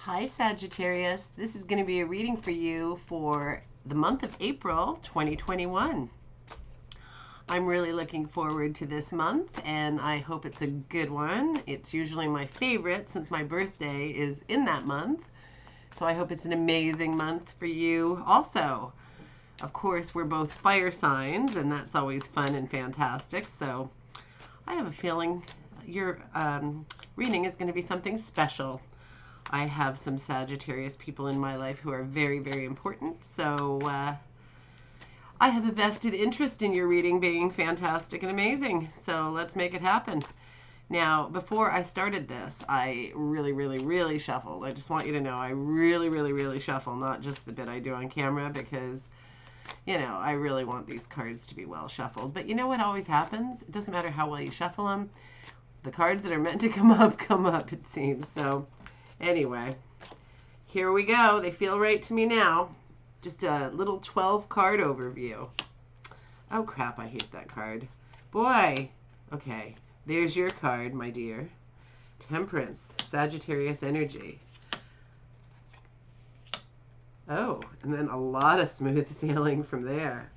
Hi, Sagittarius. This is going to be a reading for you for the month of April 2021. I'm really looking forward to this month, and I hope it's a good one. It's usually my favorite since my birthday is in that month. So I hope it's an amazing month for you also. Of course, we're both fire signs, and that's always fun and fantastic. So I have a feeling your reading is going to be something special. I have some Sagittarius people in my life who are very, very important. So I have a vested interest in your reading being fantastic and amazing. So let's make it happen. Now, before I started this, I really shuffled. I just want you to know I really shuffle, not just the bit I do on camera, because, I really want these cards to be well shuffled. But you know what always happens? It doesn't matter how well you shuffle them. The cards that are meant to come up, it seems. So anyway, here we go. They feel right to me now. Just a little 12 card overview. Oh crap, I hate that card. Boy. Okay, there's your card, my dear. Temperance, Sagittarius energy. Oh, and then a lot of smooth sailing from there.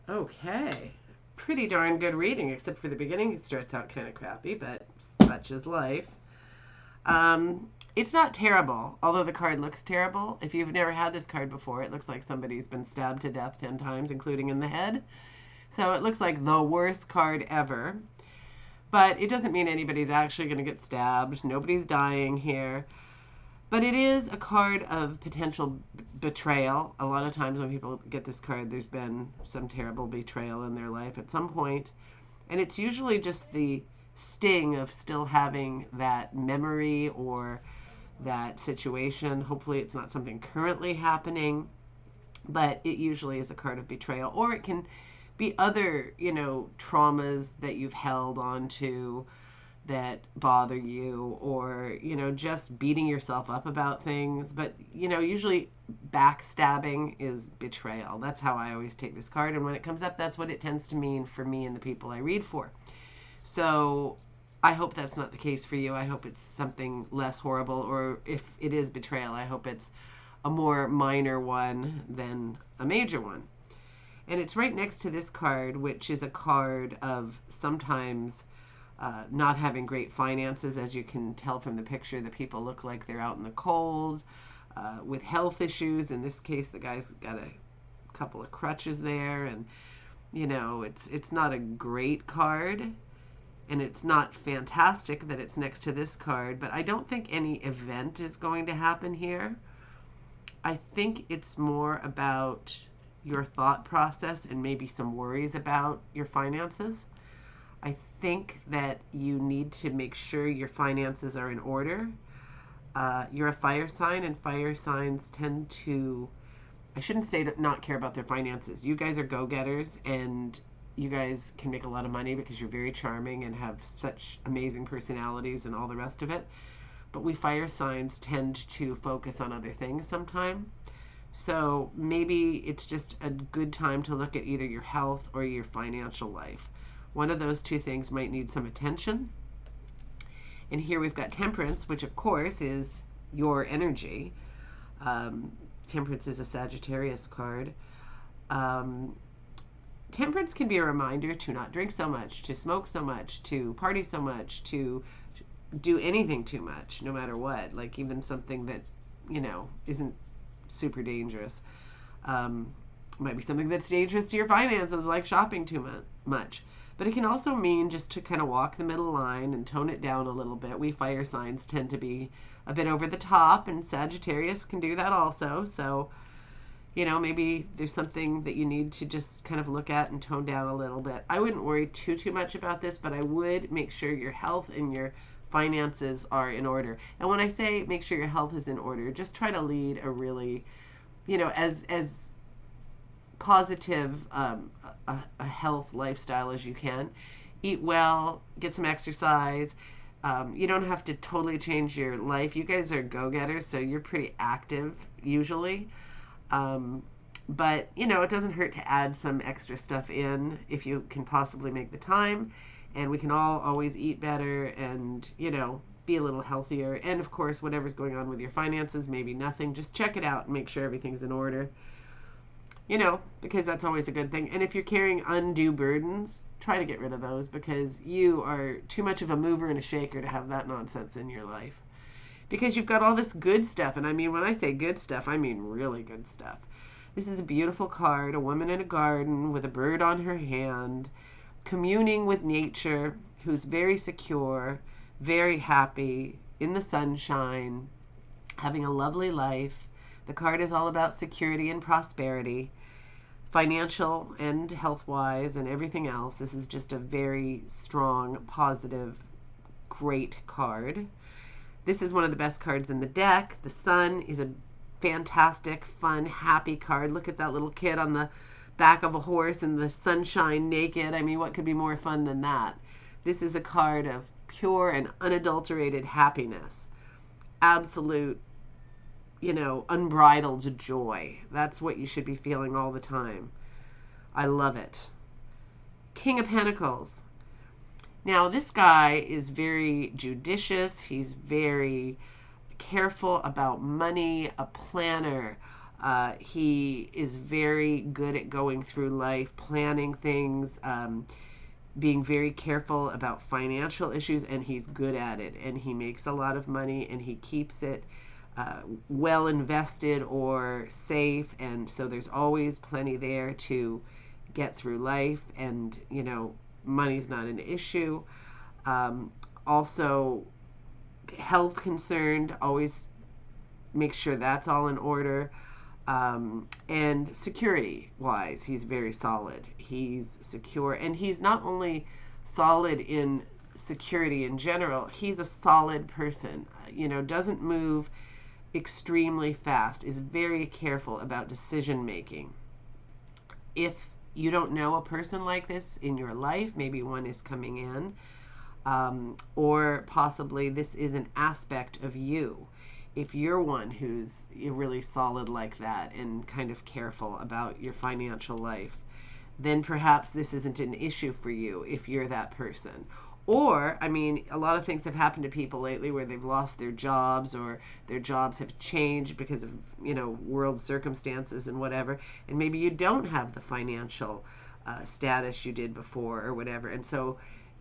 Okay. Pretty darn good reading, except for the beginning. It starts out kind of crappy, but such is life. It's not terrible, although the card looks terrible. If you've never had this card before, it looks like somebody's been stabbed to death 10 times, including in the head. So it looks like the worst card ever. But it doesn't mean anybody's actually going to get stabbed. Nobody's dying here. But it is a card of potential betrayal. A lot of times when people get this card, there's been some terrible betrayal in their life at some point. And it's usually just the sting of still having that memory or that situation. Hopefully it's not something currently happening, but it usually is a card of betrayal. Or it can be other, traumas that you've held on to that bother you, or just beating yourself up about things. But usually backstabbing is betrayal. That's how I always take this card, and when it comes up, that's what it tends to mean for me and the people I read for. So I hope that's not the case for you. I hope it's something less horrible, or if it is betrayal, I hope it's a more minor one than a major one. And it's right next to this card, which is a card of sometimes not having great finances. As you can tell from the picture, the people look like they're out in the cold with health issues. In this case, the guy's got a couple of crutches there, and it's not a great card, and it's not fantastic that it's next to this card. But I don't think any event is going to happen here. I think it's more about your thought process and maybe some worries about your finances. I think that you need to make sure your finances are in order. You're a fire sign, and fire signs tend to, I shouldn't say to not care about their finances. You guys are go-getters, and you guys can make a lot of money because you're very charming and have such amazing personalities and all the rest of it. But we fire signs tend to focus on other things sometimes. So maybe it's just a good time to look at either your health or your financial life. One of those two things might need some attention. And here we've got Temperance, which of course is your energy. Temperance is a Sagittarius card. Temperance can be a reminder to not drink so much, to smoke so much, to party so much, to do anything too much, no matter what. Like even something that, isn't super dangerous. Might be something that's dangerous to your finances, like shopping too much. But it can also mean just to kind of walk the middle line and tone it down a little bit. We fire signs tend to be a bit over the top, and Sagittarius can do that also. So, maybe there's something that you need to just kind of look at and tone down a little bit. I wouldn't worry too much about this, but I would make sure your health and your finances are in order. And when I say make sure your health is in order, just try to lead a really, as positive a health lifestyle as you can. Eat well, get some exercise. You don't have to totally change your life. You guys are go-getters, so you're pretty active usually. But, it doesn't hurt to add some extra stuff in if you can possibly make the time. and we can all always eat better and, be a little healthier. And of course, whatever's going on with your finances, maybe nothing, just check it out and make sure everything's in order, because that's always a good thing. And if you're carrying undue burdens, try to get rid of those, because you are too much of a mover and a shaker to have that nonsense in your life. Because you've got all this good stuff. And I mean, when I say good stuff, I mean really good stuff. This is a beautiful card, a woman in a garden with a bird on her hand, communing with nature, who's very secure, very happy, in the sunshine, having a lovely life. The card is all about security and prosperity, financial and health-wise and everything else. This is just a very strong, positive, great card. This is one of the best cards in the deck. The Sun is a fantastic, fun, happy card. Look at that little kid on the back of a horse in the sunshine naked. I mean, what could be more fun than that? This is a card of pure and unadulterated happiness. Absolute, unbridled joy. That's what you should be feeling all the time. I love it. King of Pentacles. Now, this guy is very judicious. He's very careful about money, a planner. He is very good at going through life, planning things, being very careful about financial issues, and he's good at it. And he makes a lot of money, and he keeps it well invested or safe. And so there's always plenty there to get through life, and, money's not an issue. Also, health concerned, always make sure that's all in order. And security wise, he's very solid. He's secure, and he's not only solid in security in general, he's a solid person, doesn't move extremely fast, is very careful about decision making. If you don't know a person like this in your life, maybe one is coming in, or possibly this is an aspect of you. If you're one who's really solid like that and kind of careful about your financial life, then perhaps this isn't an issue for you if you're that person. Or, I mean, a lot of things have happened to people lately where they've lost their jobs, or their jobs have changed because of, world circumstances and whatever. And maybe you don't have the financial status you did before or whatever. And so,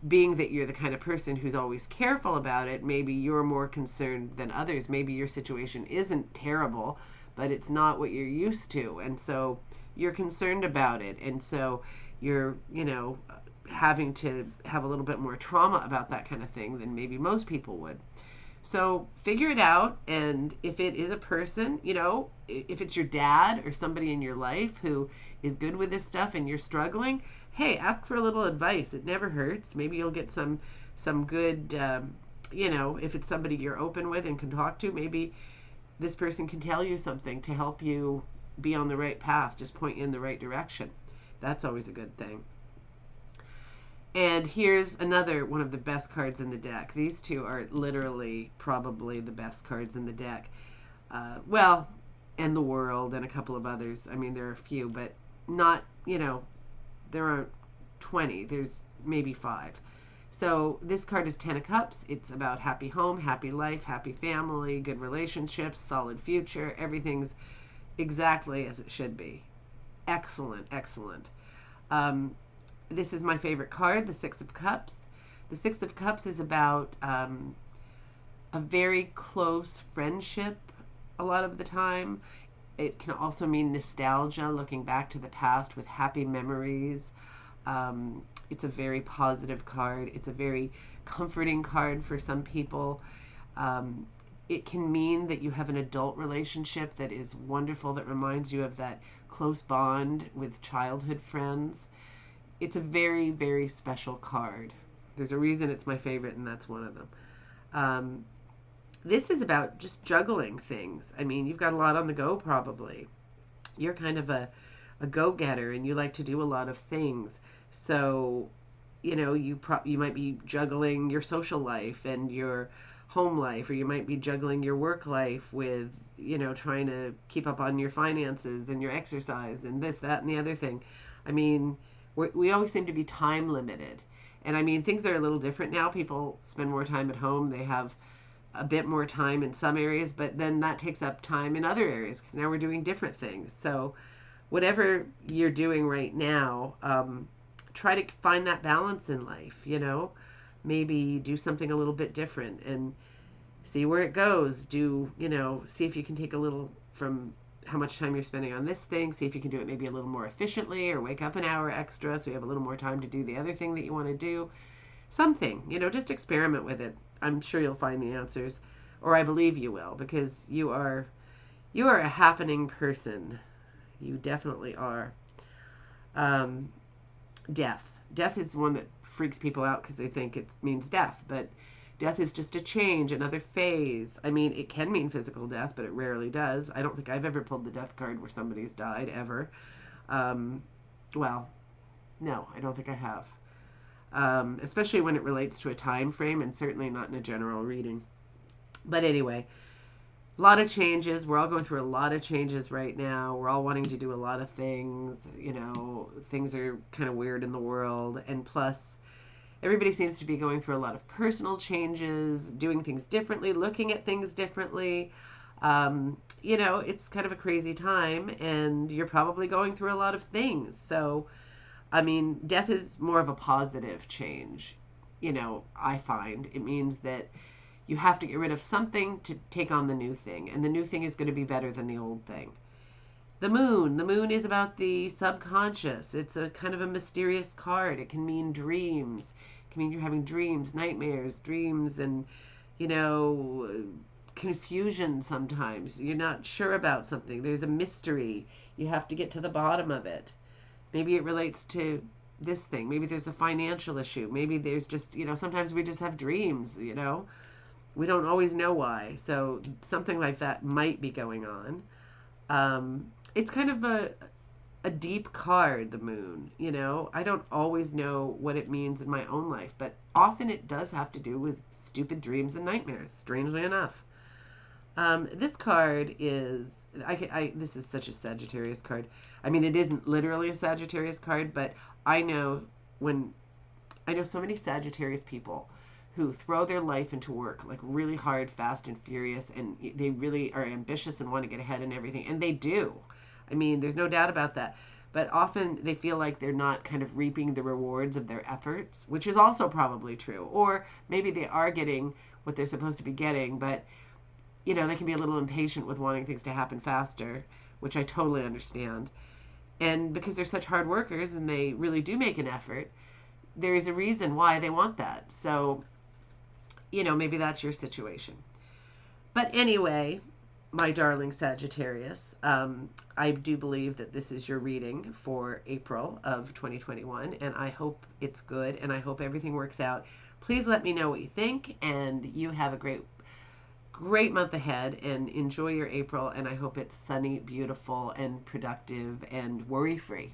being that you're the kind of person who's always careful about it, maybe you're more concerned than others. Maybe your situation isn't terrible, but it's not what you're used to. And so you're concerned about it. And so you're, having to have a little bit more trauma about that kind of thing than maybe most people would. So figure it out. And if it is a person, if it's your dad or somebody in your life who is good with this stuff and you're struggling, hey, ask for a little advice. It never hurts. Maybe you'll get some good, if it's somebody you're open with and can talk to, maybe this person can tell you something to help you be on the right path, just point you in the right direction. That's always a good thing. And here's another one of the best cards in the deck. These two are literally probably the best cards in the deck. And the world and a couple of others. I mean, there are a few, but not, there aren't 20. There's maybe 5. So this card is 10 of Cups. It's about happy home, happy life, happy family, good relationships, solid future. Everything's exactly as it should be. Excellent, excellent. This is my favorite card, the 6 of Cups. The 6 of Cups is about a very close friendship a lot of the time. It can also mean nostalgia, looking back to the past with happy memories. It's a very positive card. It's a very comforting card for some people. It can mean that you have an adult relationship that is wonderful, that reminds you of that close bond with childhood friends. It's a very, very special card. There's a reason it's my favorite, and that's one of them. This is about just juggling things. I mean, you've got a lot on the go probably. You're kind of a go-getter, and you like to do a lot of things. So, you might be juggling your social life and your home life, or you might be juggling your work life with, trying to keep up on your finances and your exercise and this, that, and the other thing. I mean, we always seem to be time limited. And I mean, things are a little different now. People spend more time at home. They have a bit more time in some areas, but then that takes up time in other areas because now we're doing different things. So whatever you're doing right now, try to find that balance in life, you know, maybe do something a little bit different and see where it goes. Do, you know, see if you can take a little from how much time you're spending on this thing, see if you can do it maybe a little more efficiently or wake up an hour extra so you have a little more time to do the other thing that you want to do. Something, you know, just experiment with it. I'm sure you'll find the answers, or I believe you will, because you are a happening person. You definitely are. Um, Death. Death is one that freaks people out because they think it means death, but death is just a change, another phase. I mean, it can mean physical death, but it rarely does. I don't think I've ever pulled the death card where somebody's died, ever. Um, well, no, I don't think I have. Especially when it relates to a time frame, and certainly not in a general reading. But anyway, a lot of changes. We're all going through a lot of changes right now. We're all wanting to do a lot of things. You know, things are kind of weird in the world. And plus, everybody seems to be going through a lot of personal changes, doing things differently, looking at things differently. You know, it's kind of a crazy time, and you're probably going through a lot of things. So, I mean, death is more of a positive change. You know, I find it means that you have to get rid of something to take on the new thing, and the new thing is going to be better than the old thing. The moon is about the subconscious. It's a kind of a mysterious card. It can mean dreams. It can mean you're having dreams, nightmares, dreams, and, you know, confusion sometimes. You're not sure about something. There's a mystery. You have to get to the bottom of it. Maybe it relates to this thing. Maybe there's a financial issue. Maybe there's just, you know, sometimes we just have dreams, you know. We don't always know why. So something like that might be going on. It's kind of a deep card, the moon, you know. I don't always know what it means in my own life, but often it does have to do with stupid dreams and nightmares, strangely enough. This card is, this is such a Sagittarius card. I mean, it isn't literally a Sagittarius card, but I know so many Sagittarius people who throw their life into work, like really hard, fast, and furious, and they really are ambitious and want to get ahead in everything, and they do. I mean, there's no doubt about that. But often they feel like they're not kind of reaping the rewards of their efforts, which is also probably true. Or maybe they are getting what they're supposed to be getting, but, you know, they can be a little impatient with wanting things to happen faster, which I totally understand. And because they're such hard workers and they really do make an effort, there is a reason why they want that. So, you know, maybe that's your situation. But anyway, my darling Sagittarius, I do believe that this is your reading for April of 2021, and I hope it's good, and I hope everything works out. Please let me know what you think, and you have a great month ahead, and enjoy your April, and I hope it's sunny, beautiful, and productive, and worry-free.